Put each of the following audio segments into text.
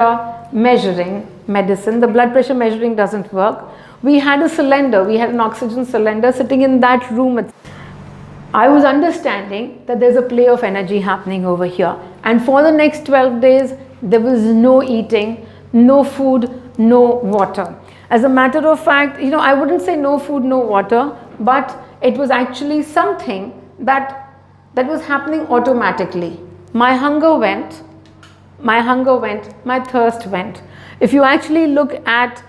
measuring medicine. The blood pressure measuring doesn't work. We had a cylinder, we had an oxygen cylinder sitting in that room. I was understanding that there's a play of energy happening over here. And for the next 12 days, there was no eating, no food, no water. As a matter of fact, I wouldn't say no food, no water, but it was actually something that was happening automatically. My hunger went, my thirst went. If you actually look at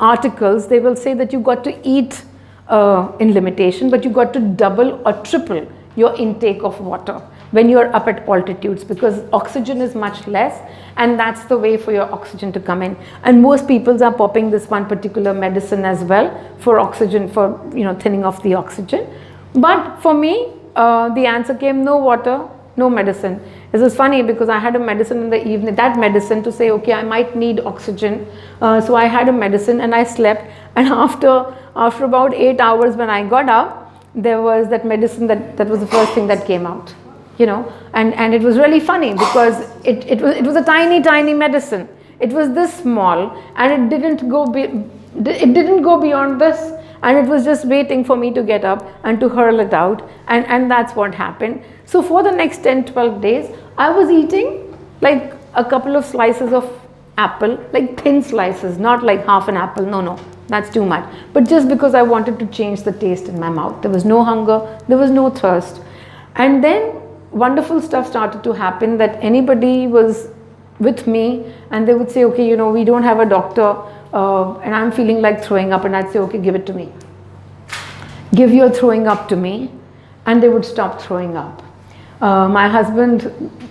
articles, they will say that you got to eat in limitation, but you got to double or triple your intake of water when you are up at altitudes, because oxygen is much less, and that's the way for your oxygen to come in. And most people are popping this one particular medicine as well for oxygen, for thinning off the oxygen. But for me, the answer came: no water, no medicine. This is funny because I had a medicine in the evening, that medicine to say, okay, I might need oxygen. So I had a medicine and I slept, and after about 8 hours when I got up, there was that medicine that was the first thing that came out, and it was really funny because it was a tiny medicine. It was this small, and it didn't go beyond this, and it was just waiting for me to get up and to hurl it out, and that's what happened. So for the next 10-12 days, I was eating like a couple of slices of apple, like thin slices, not like half an apple. No, that's too much. But just because I wanted to change the taste in my mouth. There was no hunger, there was no thirst. And then wonderful stuff started to happen, that anybody was with me and they would say, okay, we don't have a doctor, and I'm feeling like throwing up, and I'd say, okay, give it to me. Give your throwing up to me, and they would stop throwing up. My husband,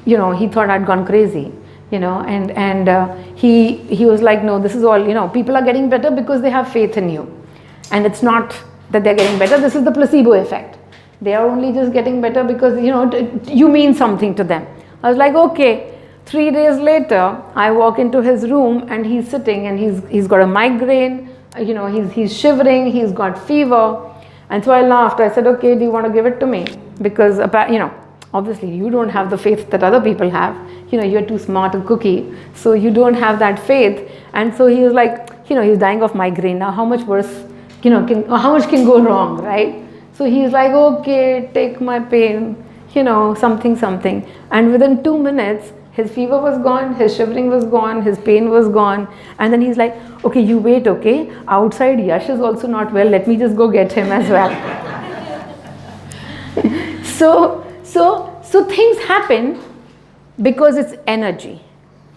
he thought I'd gone crazy, and he was like, no, this is all, people are getting better because they have faith in you. And it's not that they're getting better, this is the placebo effect. They are only just getting better because, you mean something to them. I was like, okay. 3 days later, I walk into his room and he's sitting and he's got a migraine, he's shivering, he's got fever. And so I laughed. I said, okay, do you want to give it to me? Because, obviously you don't have the faith that other people have. You're too smart a cookie, so you don't have that faith. And so he was like, he's dying of migraine now. How much worse, how much can go wrong, right? So he's like, okay, take my pain, something. And within 2 minutes, his fever was gone, his shivering was gone, his pain was gone. And then he's like, okay, you wait, okay? Outside Yash is also not well. Let me just go get him as well. So things happen because it's energy.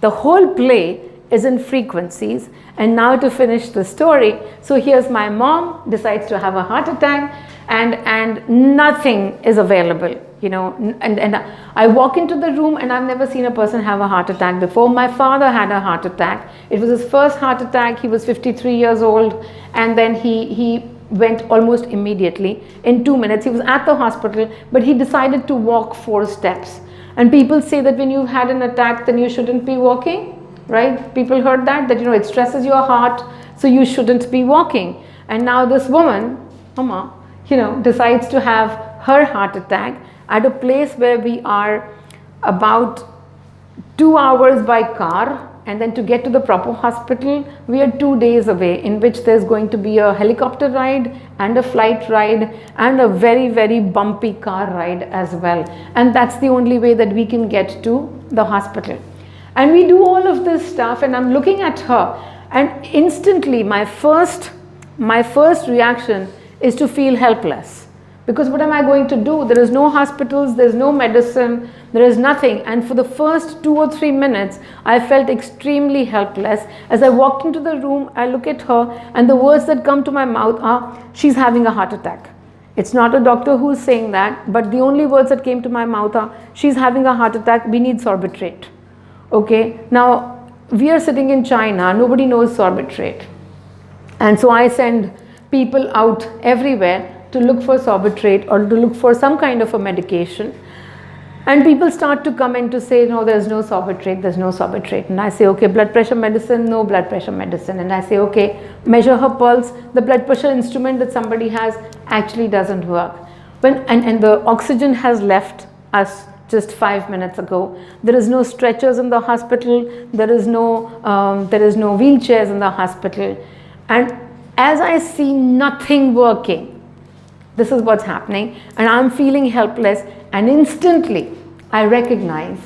The whole play is in frequencies. And now to finish the story, so here's my mom decides to have a heart attack, and nothing is available, and I walk into the room and I've never seen a person have a heart attack before. My father had a heart attack. It was his first heart attack. He was 53 years old, and then he went almost immediately. In 2 minutes, he was at the hospital, but he decided to walk 4 steps. And people say that when you've had an attack, then you shouldn't be walking, right? People heard that it stresses your heart, so you shouldn't be walking. And now this woman, Mama, decides to have her heart attack at a place where we are about 2 hours by car, and then to get to the proper hospital, we are 2 days away, in which there's going to be a helicopter ride and a flight ride and a very, very bumpy car ride as well. And that's the only way that we can get to the hospital. And we do all of this stuff, and I'm looking at her, and instantly my first reaction is to feel helpless. Because what am I going to do? There is no hospitals, there's no medicine, there is nothing. And for the first 2 or 3 minutes, I felt extremely helpless. As I walked into the room, I look at her, and the words that come to my mouth are, she's having a heart attack. It's not a doctor who's saying that, but the only words that came to my mouth are, she's having a heart attack, we need sorbitrate. Okay, now we are sitting in China, nobody knows sorbitrate. And so I send people out everywhere to look for sorbitrate or to look for some kind of a medication. And people start to come in to say, no, there's no sorbitrate, there's no sorbitrate. And I say, okay, blood pressure medicine, no blood pressure medicine. And I say, okay, measure her pulse. The blood pressure instrument that somebody has actually doesn't work. And the oxygen has left us just 5 minutes ago. There is no stretchers in the hospital. There is no wheelchairs in the hospital. And as I see nothing working, this is what's happening, and I'm feeling helpless, and instantly I recognize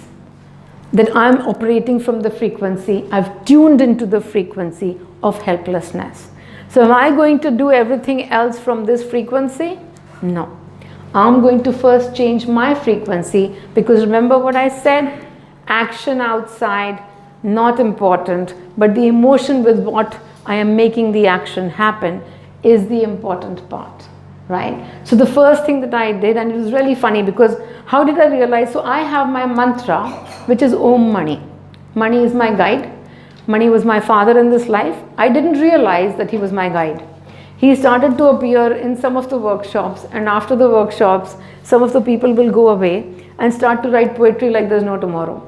that I'm operating from the frequency, I've tuned into the frequency of helplessness. So am I going to do everything else from this frequency? No. I'm going to first change my frequency, because remember what I said? Action outside, not important, but the emotion with what I am making the action happen is the important part, right? So the first thing that I did, and it was really funny, because how did I realize? So I have my mantra, which is Om Money. Money is my guide. Money was my father in this life. I didn't realize that he was my guide. He started to appear in some of the workshops, and after the workshops, some of the people will go away and start to write poetry like there's no tomorrow.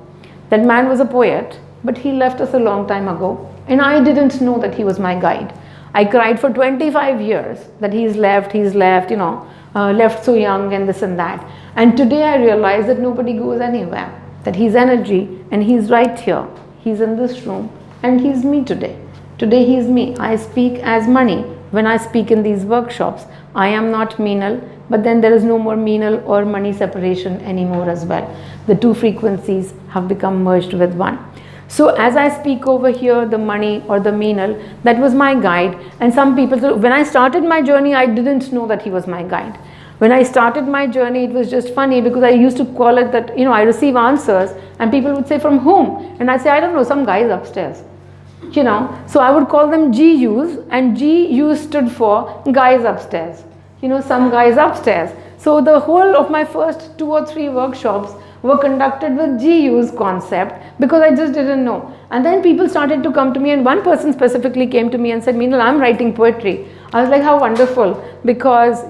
That man was a poet, but he left us a long time ago, and I didn't know that he was my guide. I cried for 25 years that he's left, left so young and this and that. And today I realize that nobody goes anywhere, that he's energy and he's right here. He's in this room and he's me today. Today he's me. I speak as money. When I speak in these workshops, I am not Meenal, but then there is no more Meenal or money separation anymore as well. The two frequencies have become merged with one. So as I speak over here, the money or the Meenal, that was my guide. And some people, so when I started my journey, I didn't know that he was my guide. When I started my journey, it was just funny, because I used to call it that, I receive answers and people would say, from whom? And I say, I don't know, some guys upstairs. So I would call them GUs, and GU stood for guys upstairs, some guys upstairs. So the whole of my first 2 or 3 workshops were conducted with GU's concept, because I just didn't know. And then people started to come to me, and one person specifically came to me and said, Meenal, I'm writing poetry. I was like, how wonderful, because,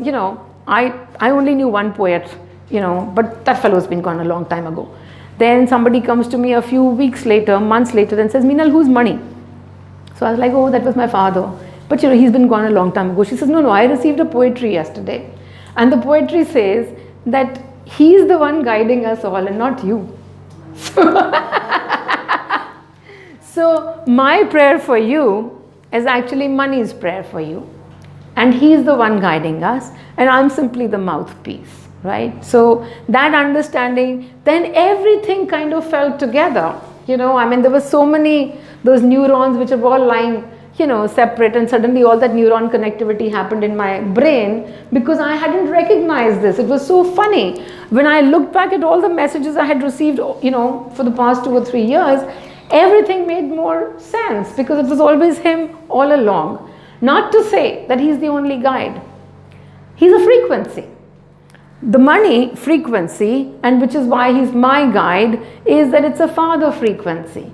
I only knew one poet, but that fellow's been gone a long time ago. Then somebody comes to me a few weeks later, months later, and says, Meenal, who's Money? So I was like, oh, that was my father. But he's been gone a long time ago. She says, no, I received a poetry yesterday. And the poetry says that he's the one guiding us all and not you. So my prayer for you is actually Money's prayer for you. And he's the one guiding us, and I'm simply the mouthpiece, right? So that understanding, then everything kind of fell together. There were so many, those neurons which are all lying, separate, and suddenly all that neuron connectivity happened in my brain, because I hadn't recognized this. It was so funny. When I looked back at all the messages I had received, for the past 2 or 3 years, everything made more sense, because it was always him all along. Not to say that he's the only guide. He's a frequency. The money frequency, and which is why he's my guide, is that it's a father frequency.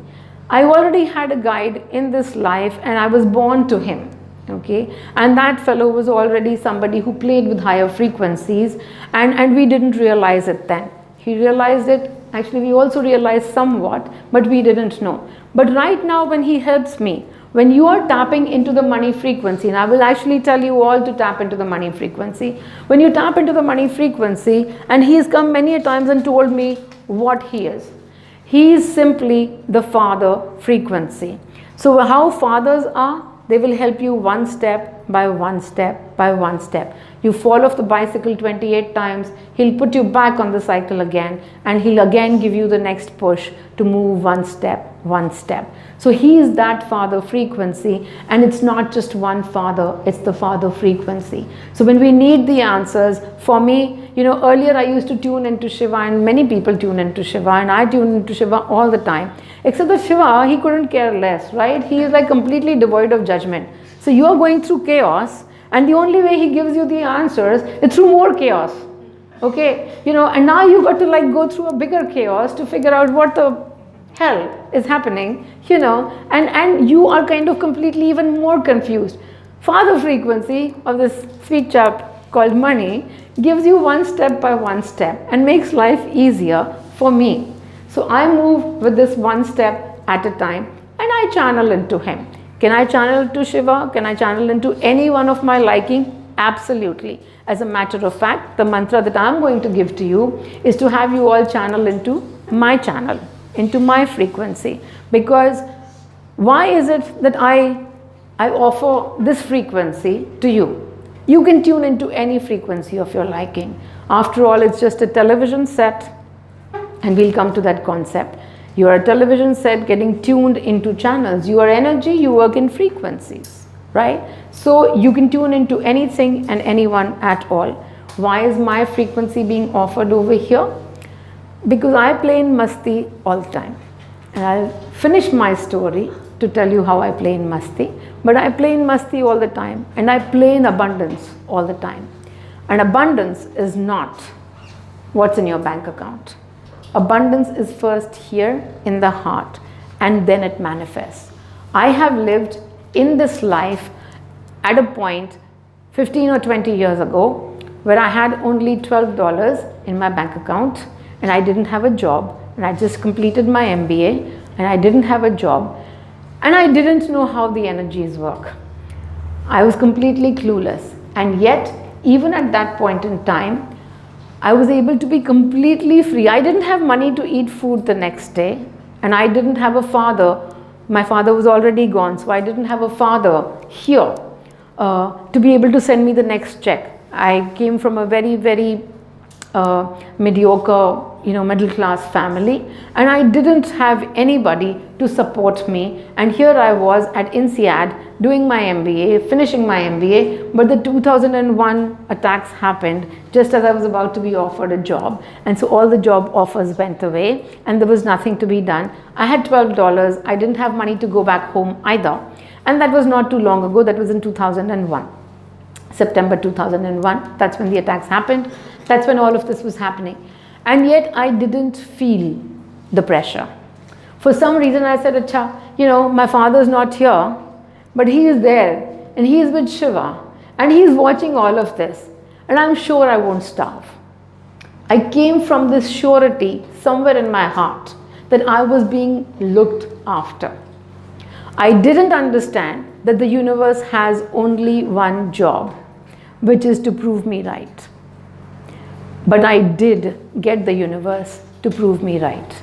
I already had a guide in this life, and I was born to him, okay? And that fellow was already somebody who played with higher frequencies, and we didn't realize it then. He realized it, actually we also realized somewhat, but we didn't know. But right now when he helps me, when you are tapping into the money frequency, and I will actually tell you all to tap into the money frequency. When you tap into the money frequency, and he has come many a times and told me what he is. He is simply the father frequency. So how fathers are, they will help you one step by one step by one step. You fall off the bicycle 28 times, he'll put you back on the cycle again, and he'll again give you the next push to move one step, one step. So he is that father frequency, and it's not just one father, it's the father frequency. So when we need the answers, for me, earlier I used to tune into Shiva, and many people tune into Shiva, and I tune into Shiva all the time. Except that Shiva, he couldn't care less, right? He is like completely devoid of judgment. So you are going through chaos, and the only way he gives you the answers is through more chaos. Okay, and now you got to go through a bigger chaos to figure out what the hell is happening, and you are kind of completely even more confused. Father frequency of this sweet chap called money gives you one step by one step and makes life easier for me. So I move with this one step at a time, and I channel into him. Can I channel into Shiva? Can I channel into any one of my liking? Absolutely. As a matter of fact, the mantra that I'm going to give to you is to have you all channel into my channel, into my frequency. Because why is it that I offer this frequency to you? You can tune into any frequency of your liking. After all, it's just a television set, and we'll come to that concept. You are a television set getting tuned into channels. You are energy, you work in frequencies, right? So you can tune into anything and anyone at all. Why is my frequency being offered over here? Because I play in Masti all the time. And I'll finish my story to tell you how I play in Masti. But I play in Masti all the time, and I play in abundance all the time. And abundance is not what's in your bank account. Abundance is first here in the heart, and then it manifests. I have lived in this life at a point 15 or 20 years ago where I had only $12 in my bank account, and I didn't have a job, and I just completed my MBA, and I didn't have a job, and I didn't know how the energies work. I was completely clueless, and yet even at that point in time, I was able to be completely free. I didn't have money to eat food the next day, and I didn't have a father. My father was already gone, so I didn't have a father here to be able to send me the next check. I came from a very, very mediocre, middle class family, and I didn't have anybody to support me. And here I was at INSEAD doing my MBA, finishing my MBA, but the 2001 attacks happened just as I was about to be offered a job, and so all the job offers went away, and there was nothing to be done. I had $12. I didn't have money to go back home either, and that was not too long ago. That was in 2001. September 2001, that's when the attacks happened. That's when all of this was happening. And yet I didn't feel the pressure. For some reason I said, Acha, my father's not here, but he is there, and he is with Shiva, and he is watching all of this, and I'm sure I won't starve. I came from this surety somewhere in my heart that I was being looked after. I didn't understand that the universe has only one job, which is to prove me right. But I did get the universe to prove me right,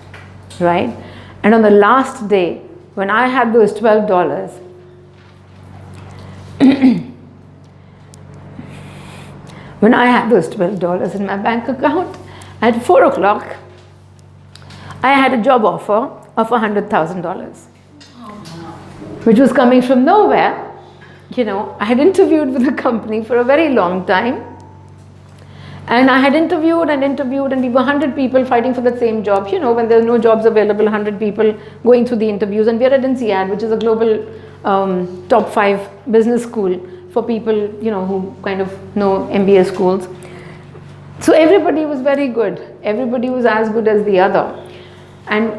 right? And on the last day, when I had those $12, when I had those $12 in my bank account, at 4 o'clock, I had a job offer of $100,000, which was coming from nowhere. I had interviewed with the company for a very long time, and I had interviewed, and we were 100 people fighting for the same job. When there's no jobs available, 100 people going through the interviews, and we are at INSEAD, which is a global top 5 business school for people, who kind of know MBA schools. So everybody was very good. Everybody was as good as the other. And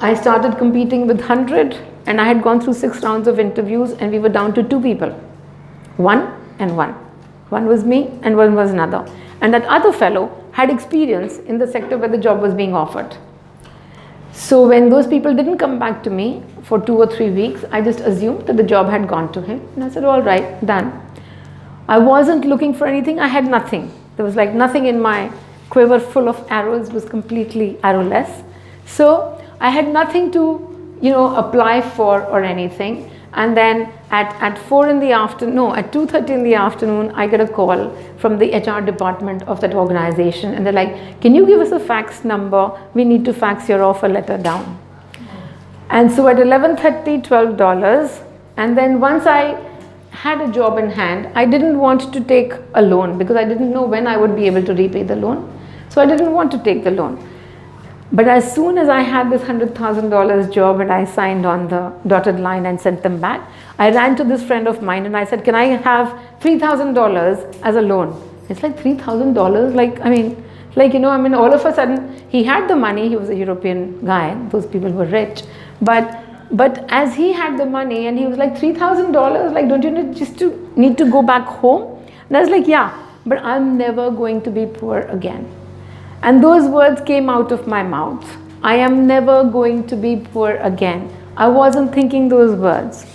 I started competing with 100, and I had gone through 6 rounds of interviews, and we were down to 2 people. 1 and 1. One was me and one was another. And that other fellow had experience in the sector where the job was being offered. So when those people didn't come back to me for 2 or 3 weeks, I just assumed that the job had gone to him. And I said, all right, done. I wasn't looking for anything. I had nothing. There was like nothing in my quiver full of arrows. It was completely arrowless. So I had nothing to, apply for or anything. And then at 4 in the afternoon, no, at 2:30 in the afternoon, I get a call from the HR department of that organization, and they're like, can you give us a fax number? We need to fax your offer letter down. And so at 11:30, $12, and then once I had a job in hand, I didn't want to take a loan because I didn't know when I would be able to repay the loan. So I didn't want to take the loan. But as soon as I had this $100,000 job and I signed on the dotted line and sent them back, I ran to this friend of mine and I said, can I have $3,000 as a loan? It's like $3,000, all of a sudden, he had the money. He was a European guy. Those people were rich. But as he had the money and he was like, $3,000, don't you need to go back home? And I was like, yeah, but I'm never going to be poor again. And those words came out of my mouth. I am never going to be poor again. I wasn't thinking those words,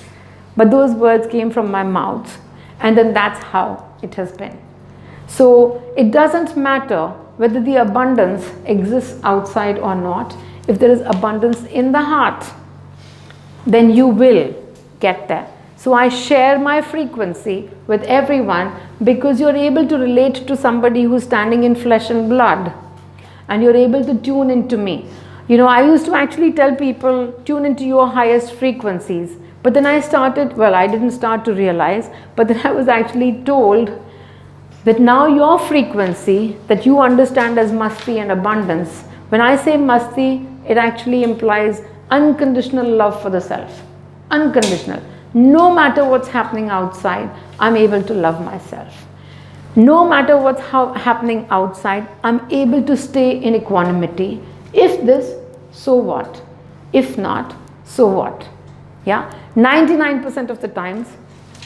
but those words came from my mouth. And then that's how it has been. So it doesn't matter whether the abundance exists outside or not. If there is abundance in the heart, then you will get there. So I share my frequency with everyone because you're able to relate to somebody who's standing in flesh and blood, and you're able to tune into me. You know, I used to actually tell people, tune into your highest frequencies. But then I started, well, I didn't start to realize, but then I was actually told that now your frequency that you understand as masti and abundance, when I say masti, it actually implies unconditional love for the self. Unconditional. No matter what's happening outside, I'm able to love myself. No matter what's happening outside, I'm able to stay in equanimity. If this, so what? If not, so what? Yeah, 99% of the times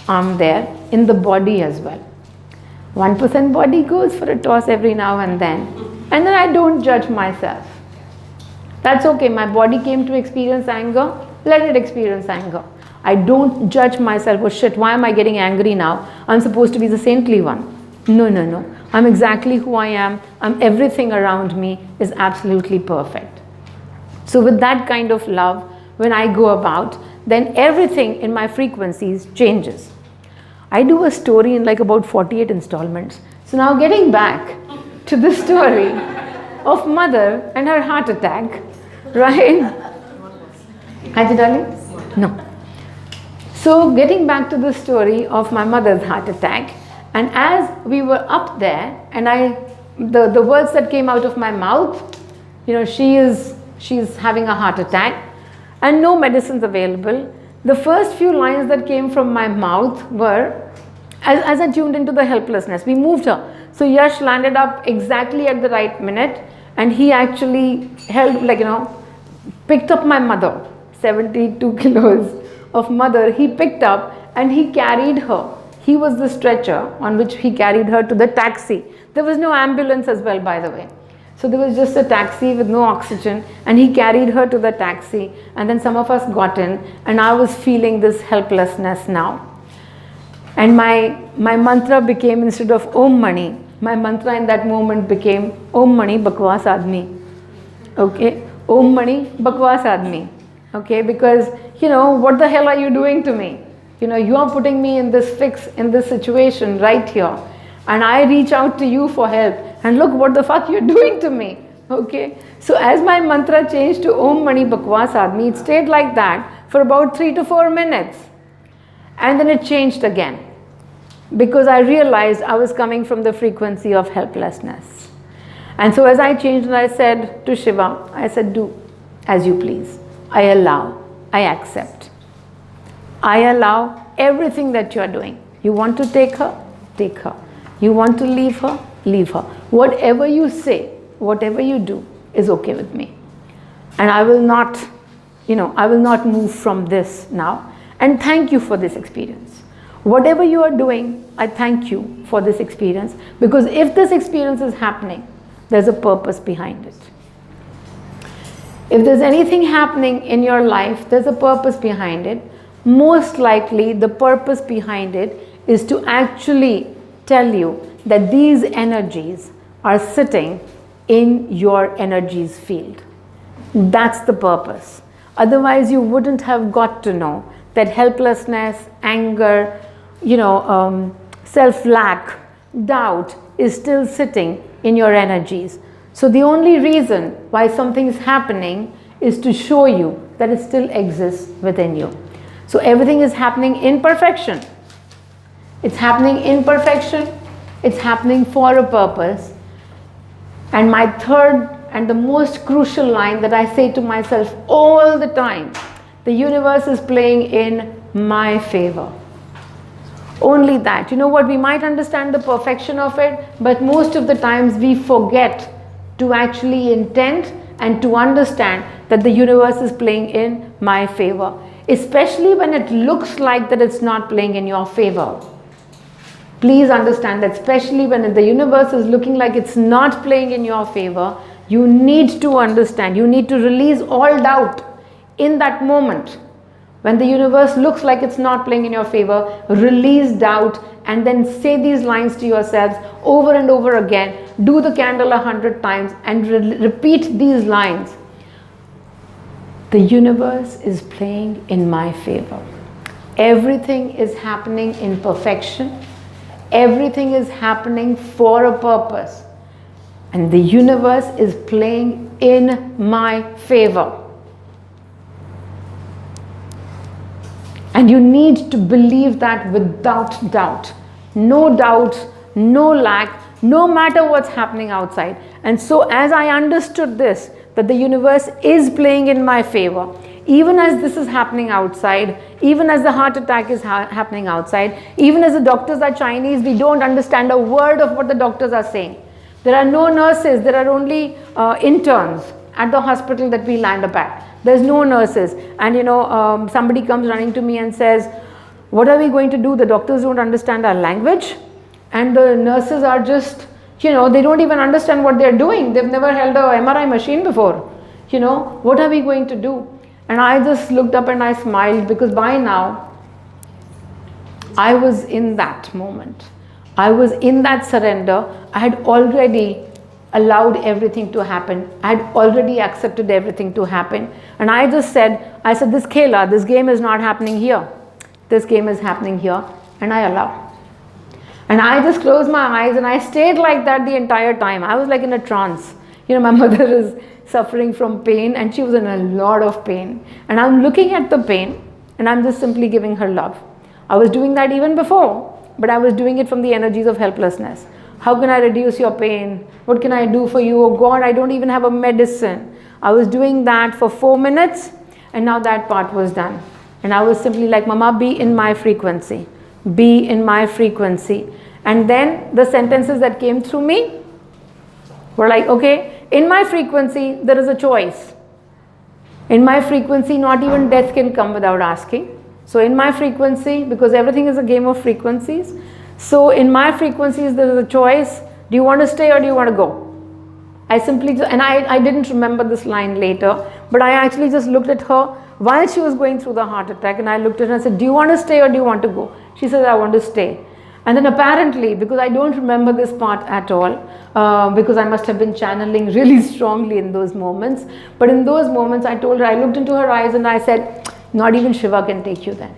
I'm there in the body as well. 1% body goes for a toss every now and then I don't judge myself. That's okay. My body came to experience anger, let it experience anger. I don't judge myself. Oh shit, why am I getting angry now? I'm supposed to be the saintly one. No. I'm exactly who I am. Everything around me is absolutely perfect. So with that kind of love, when I go about, then everything in my frequencies changes. I do a story in like about 48 installments. So now getting back to the story of mother and her heart attack, right? Haji darling? No. So getting back to the story of my mother's heart attack, and as we were up there, and the words that came out of my mouth, you know, she's having a heart attack and no medicines available. The first few lines that came from my mouth were, as I tuned into the helplessness, we moved her. So Yash landed up exactly at the right minute, and he actually held, like, you know, picked up my mother, 72 kilos of mother, he picked up and he carried her. He was the stretcher on which he carried her to the taxi. There was no ambulance as well, by the way. So there was just a taxi with no oxygen, and he carried her to the taxi, and then some of us got in, and I was feeling this helplessness now. And my mantra became, instead of Om Mani, my mantra in that moment became Om Mani Bakwas Admi. Okay? Om Mani Bakwas Admi. Okay? Because, you know, what the hell are you doing to me? You know, you are putting me in this fix, in this situation right here. And I reach out to you for help. And look what the fuck you're doing to me. Okay? So as my mantra changed to Om Mani Bakwas Admi, it stayed like that for about 3 to 4 minutes. And then it changed again. Because I realized I was coming from the frequency of helplessness. And so as I changed, and I said to Shiva, I said, do as you please. I allow. I accept. I allow everything that you are doing. You want to take her? Take her. You want to leave her? Leave her. Whatever you say, whatever you do is okay with me. And I will not, you know, I will not move from this now. And thank you for this experience. Whatever you are doing, I thank you for this experience, because if this experience is happening, there's a purpose behind it. If there's anything happening in your life, there's a purpose behind it. Most likely the purpose behind it is to actually tell you that these energies are sitting in your energies field. That's the purpose. Otherwise you wouldn't have got to know that helplessness, anger, you know, self-lack, doubt is still sitting in your energies. So the only reason why something is happening is to show you that it still exists within you. So everything is happening in perfection. It's happening in perfection. It's happening for a purpose. And my third and the most crucial line that I say to myself all the time, the universe is playing in my favor. Only that. You know what? We might understand the perfection of it, but most of the times we forget to actually intend and to understand that the universe is playing in my favor. Especially when it looks like that it's not playing in your favor. Please understand that, especially when the universe is looking like it's not playing in your favor, you need to understand, you need to release all doubt in that moment. When the universe looks like it's not playing in your favor, release doubt and then say these lines to yourselves over and over again. Do the candle 100 times and repeat these lines. The universe is playing in my favor. Everything is happening in perfection. Everything is happening for a purpose. And the universe is playing in my favor. And you need to believe that without doubt. No doubt, no lack, no matter what's happening outside. And so as I understood this, that the universe is playing in my favor, even as this is happening outside, even as the heart attack is happening outside, even as the doctors are Chinese, we don't understand a word of what the doctors are saying. There are no nurses, there are only interns at the hospital that we land up at. There's no nurses. And somebody comes running to me and says, what are we going to do? The doctors don't understand our language. And the nurses are just, they don't even understand what they're doing. They've never held a MRI machine before. What are we going to do? And I just looked up and I smiled, because by now, I was in that moment. I was in that surrender. I had already allowed everything to happen. I had already accepted everything to happen. And I said, this Kela, this game is not happening here. This game is happening here, and I allow. And I just closed my eyes and I stayed like that the entire time. I was like in a trance. My mother is suffering from pain and she was in a lot of pain. And I'm looking at the pain and I'm just simply giving her love. I was doing that even before, but I was doing it from the energies of helplessness. How can I reduce your pain? What can I do for you? Oh God, I don't even have a medicine. I was doing that for 4 minutes and now that part was done. And I was simply like, Mama, be in my frequency. Be in my frequency. And then the sentences that came through me were like, okay, in my frequency, there is a choice. In my frequency, not even death can come without asking. So in my frequency, because everything is a game of frequencies, so in my frequencies, there is a choice. Do you want to stay or do you want to go? I simply, and I didn't remember this line later, but I actually just looked at her while she was going through the heart attack, and I looked at her and said, do you want to stay or do you want to go? She said, I want to stay. And then apparently, because I don't remember this part at all, because I must have been channeling really strongly in those moments, but in those moments I told her, I looked into her eyes and I said, not even Shiva can take you then.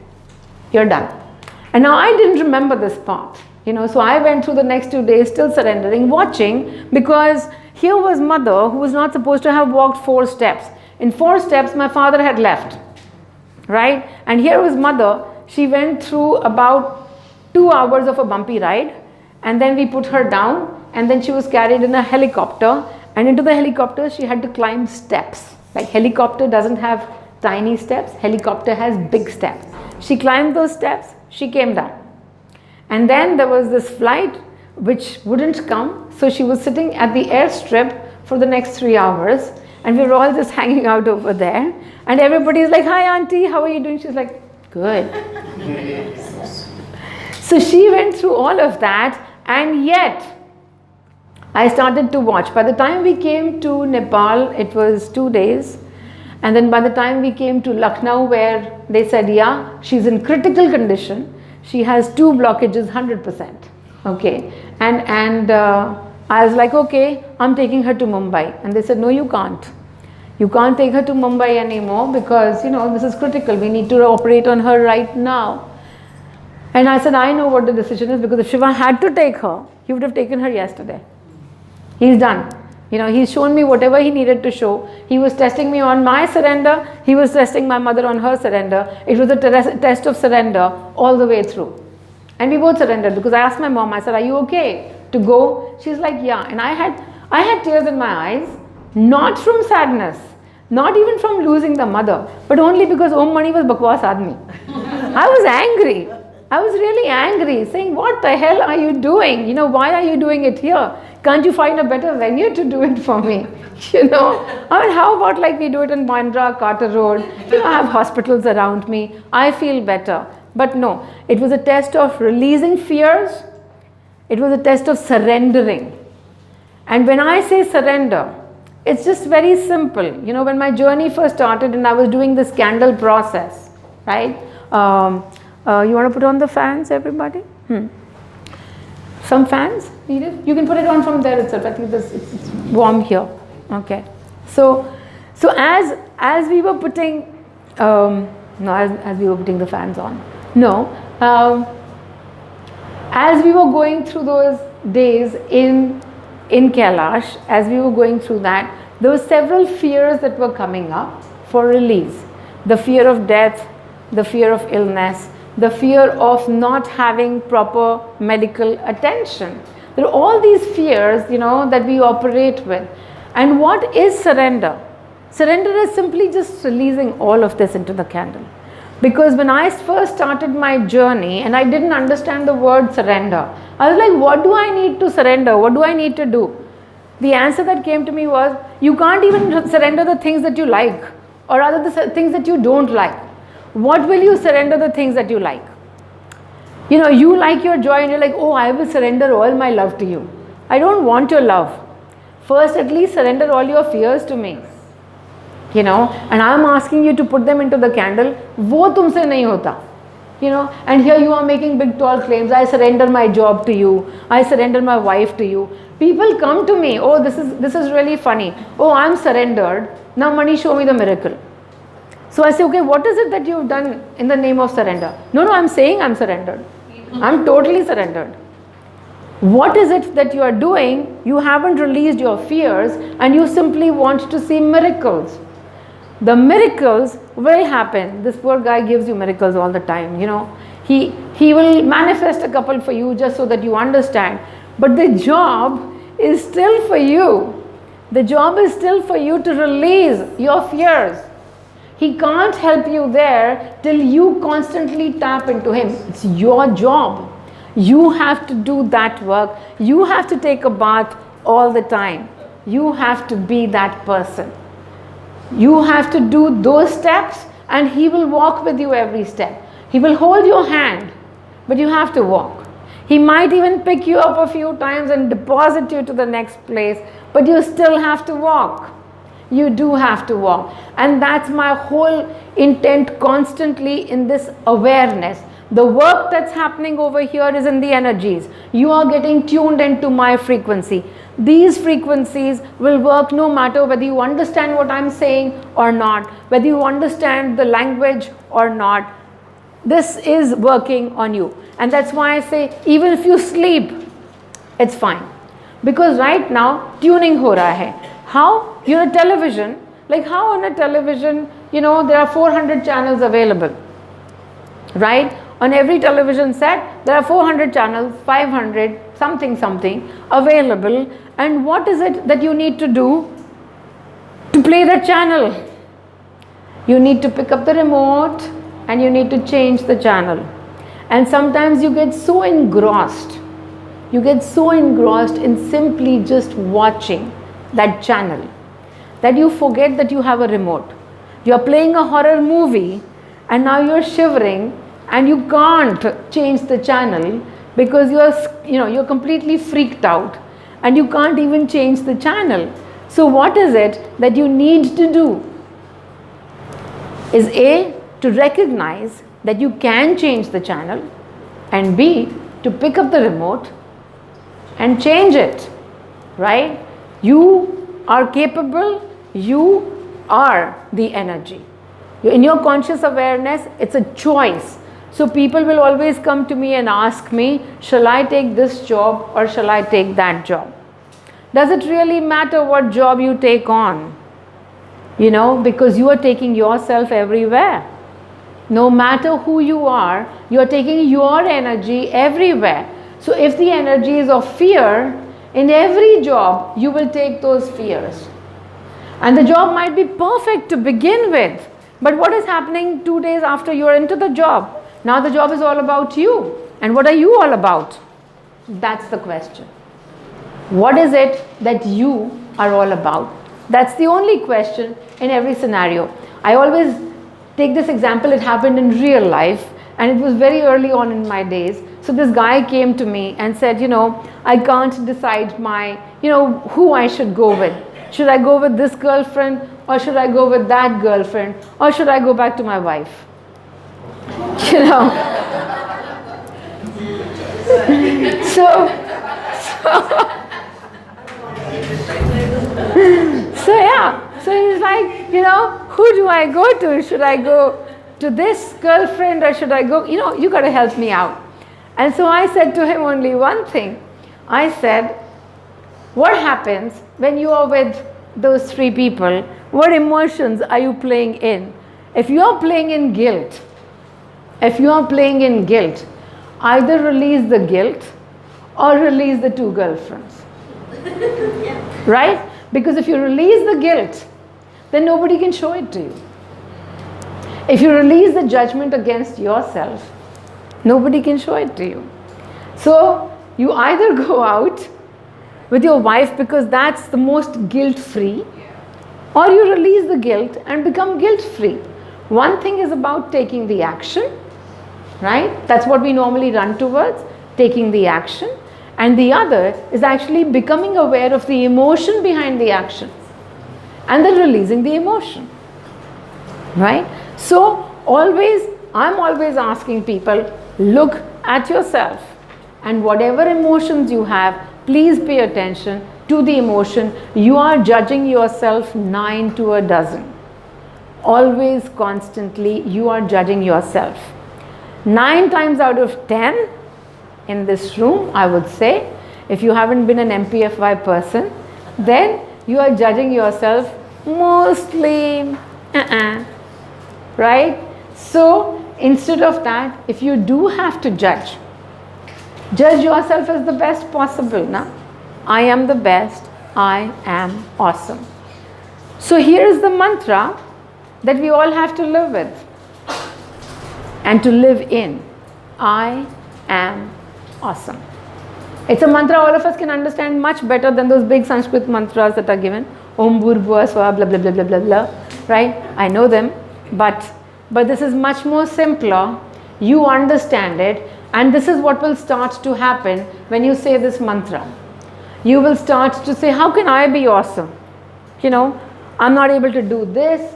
You're done. And now I didn't remember this part, so I went through the next 2 days still surrendering, watching, because here was mother who was not supposed to have walked 4 steps. In 4 steps, my father had left, right? And here was mother. She went through about 2 hours of a bumpy ride, and then we put her down, and then she was carried in a helicopter, and into the helicopter she had to climb steps. Like helicopter doesn't have tiny steps, helicopter has big steps. She climbed those steps, she came down. And then there was this flight which wouldn't come, so she was sitting at the airstrip for the next 3 hours, and we were all just hanging out over there, and everybody's like, hi auntie, how are you doing? She's like, good. So she went through all of that, and yet I started to watch. By the time we came to Nepal, it was 2 days. And then by the time we came to Lucknow, where they said, yeah, she's in critical condition. She has 2 blockages, 100%. Okay. And I was like, okay, I'm taking her to Mumbai. And they said, no, you can't. You can't take her to Mumbai anymore because, this is critical. We need to operate on her right now. And I said, I know what the decision is, because if Shiva had to take her, he would have taken her yesterday. He's done. He's shown me whatever he needed to show. He was testing me on my surrender. He was testing my mother on her surrender. It was a test of surrender all the way through. And we both surrendered, because I asked my mom, I said, are you okay to go? She's like, yeah. And I had tears in my eyes, not from sadness, not even from losing the mother, but only because Om Mani was bakwas aadmi. I was angry. I was really angry, saying, what the hell are you doing? Why are you doing it here? Can't you find a better venue to do it for me? How about like we do it in Bandra, Carter Road? I have hospitals around me. I feel better. But no, it was a test of releasing fears. It was a test of surrendering. And when I say surrender, it's just very simple. When my journey first started and I was doing this candle process, right? You want to put on the fans, everybody? Some fans needed? You can put it on from there itself. I think it's warm here. Okay. So as we were putting, as we were putting the fans on. As we were going through those days in Kailash, as we were going through that, there were several fears that were coming up for release. The fear of death, the fear of illness, the fear of not having proper medical attention. There are all these fears, that we operate with. And what is surrender? Surrender is simply just releasing all of this into the candle. Because when I first started my journey and I didn't understand the word surrender, I was like, what do I need to surrender? What do I need to do? The answer that came to me was, you can't even surrender the things that you like, or rather the things that you don't like. What will you surrender the things that you like? You like your joy and you're like, oh, I will surrender all my love to you. I don't want your love. First, at least surrender all your fears to me. And I'm asking you to put them into the candle. वो तुमसे नहीं होता. And here you are making big tall claims. I surrender my job to you. I surrender my wife to you. People come to me. Oh, this is really funny. Oh, I'm surrendered. Now, Mani, show me the miracle. So I say, okay, what is it that you've done in the name of surrender? No, I'm saying I'm surrendered. I'm totally surrendered. What is it that you are doing? You haven't released your fears and you simply want to see miracles. The miracles will happen. This poor guy gives you miracles all the time. He will manifest a couple for you just so that you understand. But the job is still for you. The job is still for you to release your fears. He can't help you there till you constantly tap into him. It's your job. You have to do that work. You have to take a bath all the time. You have to be that person. You have to do those steps and he will walk with you every step. He will hold your hand, but you have to walk. He might even pick you up a few times and deposit you to the next place, but you still have to walk. You do have to walk. And that's my whole intent constantly in this awareness. The work that's happening over here is in the energies. You are getting tuned into my frequency. These frequencies will work no matter whether you understand what I'm saying or not, whether you understand the language or not. This is working on you. And that's why I say, even if you sleep, it's fine. Because right now, tuning ho raha hai. How? Television, like how on a television, there are 400 channels available, right? On every television set, there are 400 channels, 500, something available. And what is it that you need to do to play that channel? You need to pick up the remote and you need to change the channel. And sometimes you get so engrossed. You get so engrossed in simply just watching that channel that you forget that you have a remote. You are playing a horror movie and now you're shivering and you can't change the channel because you're completely freaked out and you can't even change the channel. So what is it that you need to do? Is A, to recognize that you can change the channel, and B, to pick up the remote and change it, right? You are capable, you are the energy. In your conscious awareness, it's a choice. So people will always come to me and ask me, shall I take this job or shall I take that job? Does it really matter what job you take on? Because you are taking yourself everywhere. No matter who you are taking your energy everywhere. So if the energy is of fear, in every job, you will take those fears. And the job might be perfect to begin with. But what is happening 2 days after you're into the job? Now the job is all about you. And what are you all about? That's the question. What is it that you are all about? That's the only question in every scenario. I always take this example. It happened in real life and it was very early on in my days. So this guy came to me and said, I can't decide who I should go with. Should I go with this girlfriend or should I go with that girlfriend or should I go back to my wife? You know. So yeah. So he's like, you know, who do I go to? Should I go to this girlfriend or should I go, you know, you got to help me out. And so I said to him only one thing. I said, what happens when you are with those three people? What emotions are you playing in? If you are playing in guilt, either release the guilt or release the two girlfriends. Right? Because if you release the guilt, then nobody can show it to you. If you release the judgment against yourself, nobody can show it to you. So you either go out with your wife because that's the most guilt-free, or you release the guilt and become guilt-free. One thing is about taking the action, right? That's what we normally run towards, taking the action. And the other is actually becoming aware of the emotion behind the action and then releasing the emotion, right? So I'm always asking people, look at yourself and whatever emotions you have, please pay attention to the emotion. You are judging yourself 9 to a dozen. Always, constantly, you are judging yourself. 9 times out of 10 in this room, I would say, if you haven't been an MPFY person, then you are judging yourself mostly, right? So instead of that, if you do have to judge yourself as the best possible. Na? I am the best, I am awesome. So here is the mantra that we all have to live with and to live in. I am awesome. It's a mantra all of us can understand much better than those big Sanskrit mantras that are given. Om Bhurbhuva Swaha, blah, blah, blah, blah, blah, blah. Right? I know them, but this is much more simpler. You understand it, and this is what will start to happen when you say this mantra. You will start to say, how can I be awesome? You know, I'm not able to do this.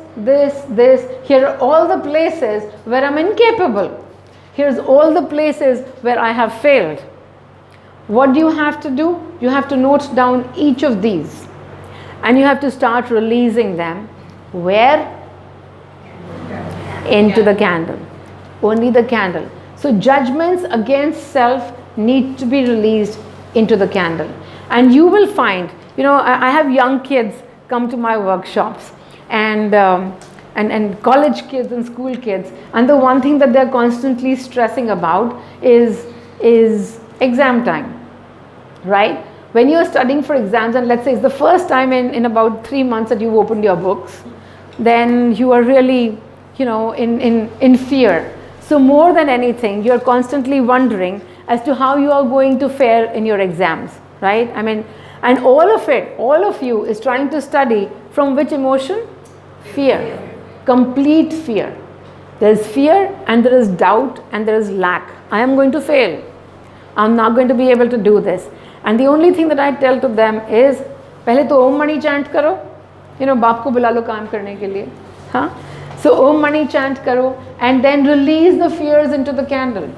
Here are all the places where I'm incapable. Here's all the places where I have failed. What do you have to do? You have to note down each of these. And you have to start releasing them. Where? Into the candle. Only the candle. So judgments against self need to be released into the candle. And you will find, you know, I have young kids come to my workshops and college kids and school kids, and the one thing that they're constantly stressing about is exam time, right? When you're studying for exams, and let's say it's the first time in about 3 months that you've opened your books, then you are really, you know, in fear. So more than anything, you're constantly wondering as to how you are going to fare in your exams, right? I mean, and all of you is trying to study from which emotion? Fear. Complete fear. There is fear and there is doubt and there is lack. I am going to fail. I'm not going to be able to do this. And the only thing that I tell to them is, पहले तो ओम मणि chant करो, you know, बाप को बुला लो काम करने के लिए, हाँ? So Om Mani chant karo and then release the fears into the candle.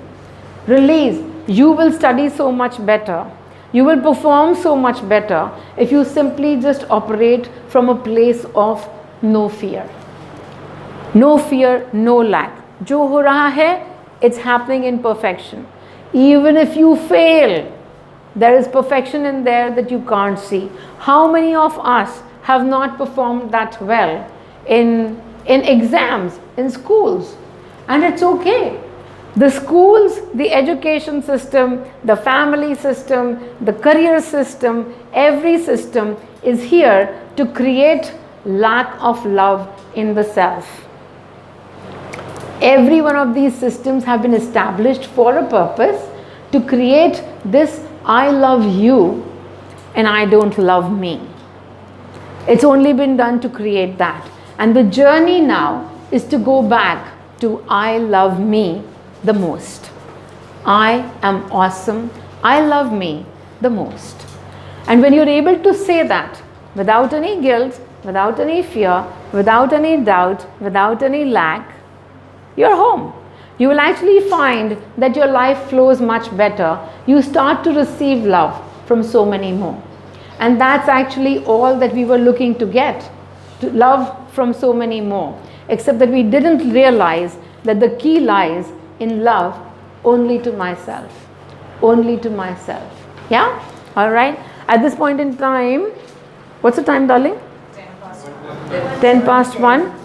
Release. You will study so much better. You will perform so much better if you simply just operate from a place of no fear. No fear, no lack. Jo ho raha hai, it's happening in perfection. Even if you fail, there is perfection in there that you can't see. How many of us have not performed that well in exams, in schools? And it's okay. The schools, the education system, the family system, the career system, every system is here to create lack of love in the self. Every one of these systems have been established for a purpose, to create this I love you and I don't love me. It's only been done to create that. And the journey now is to go back to I love me the most. I am awesome. I love me the most. And when you're able to say that without any guilt, without any fear, without any doubt, without any lack, you're home. you will actually find that your life flows much better. You start to receive love from so many more. And that's actually all that we were looking to get, to love from so many more. Except that we didn't realize that the key lies in love only to myself. Only to myself. Yeah? Alright? At this point in time, what's the time, darling? 10 past 1?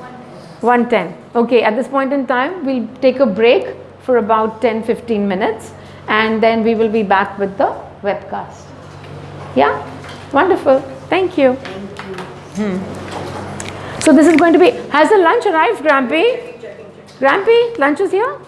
1:10. Okay, at this point in time, we'll take a break for about 10-15 minutes and then we will be back with the webcast. Yeah? Wonderful. Thank you. So this is going to be, has the lunch arrived, Grampy? Grampy, lunch is here?